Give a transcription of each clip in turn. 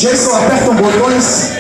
Jason apertam botões.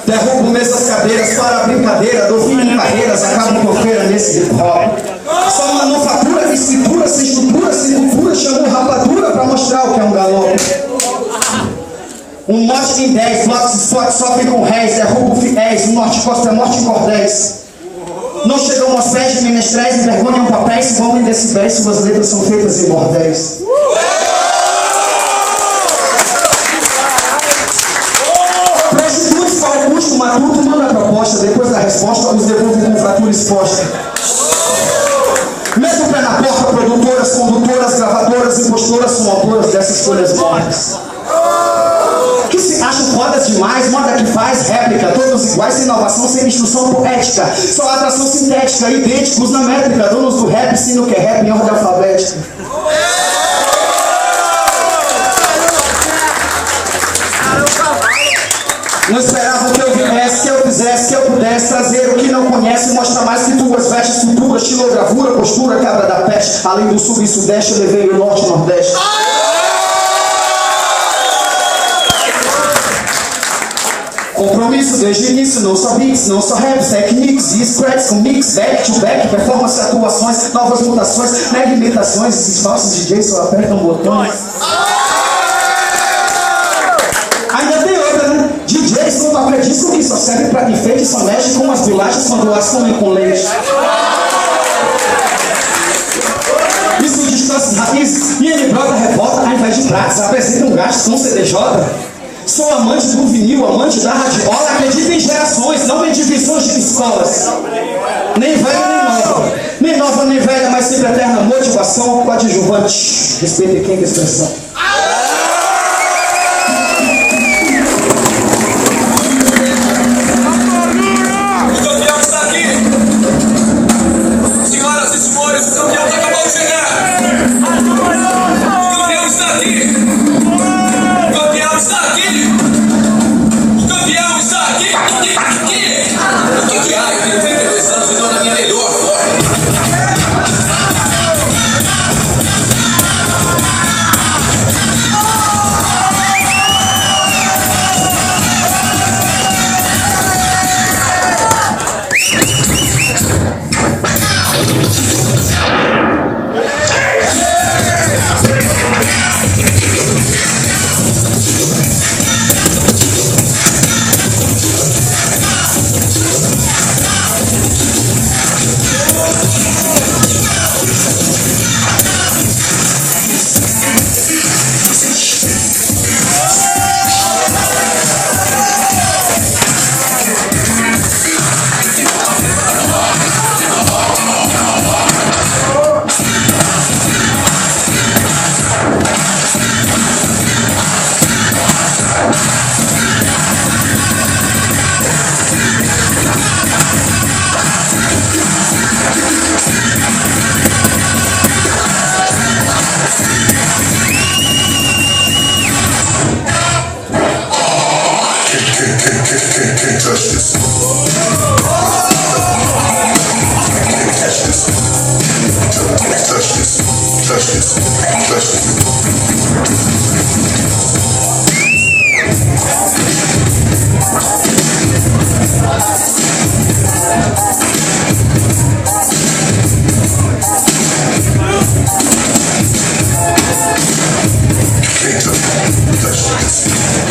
Derrubo mesas, cadeiras, para a brincadeira, dou fim em carreiras, acabo com feira nesse hip hop. Só manufatura, escritura, sem estrutura, sem cultura, chamou rapadura pra mostrar o que é um galope. Um mote em 10, blocos e spots sofrem com réis, derrubo fiéis, um norte costa é morte em cordéis. Não chegam aos pés de menestréis, envergonham papéis, se vão em decibéis, suas letras são feitas em bordéis. O matuto manda a proposta, depois da resposta os devolve com fratura exposta. Mete o pé na porta, produtoras, condutoras, gravadoras, impostoras são autoras dessas folhas mortas. Que se acham fodas demais, moda que faz réplica, todos iguais, sem inovação, sem instrução poética. Só atração sintética, idênticos na métrica, donos do rap, sino que é rap em ordem alfabética. Não esperavam que eu viesse, que eu fizesse, que eu pudesse trazer o que não conhece, mostra mais que tuas vestes, cultura, estilogravura, postura, cabra da peste. Além do sul e sudeste, eu levei o norte e nordeste. Compromisso desde o início, não só beats, não só raps, techniques e spreads com mix, back to back, performance, atuações, novas mutações, mega imitações, esses falsos DJs só apertam botões. Ainda tem outra, né? DJs não toca disco que só serve pra enfeite, só mexe com as bolachas quando as comem com leite. Isso distorce raízes e ele brota, revolta, ao invés de pratos, apresenta um gasto com CDJ. Sou amante do vinil, amante da radiola, acredito em gerações, não em divisões de escolas. Nem velha, nem nova. Nem nova, nem velha, mas sempre eterna motivação, coadjuvante. Respeita quem que expressão.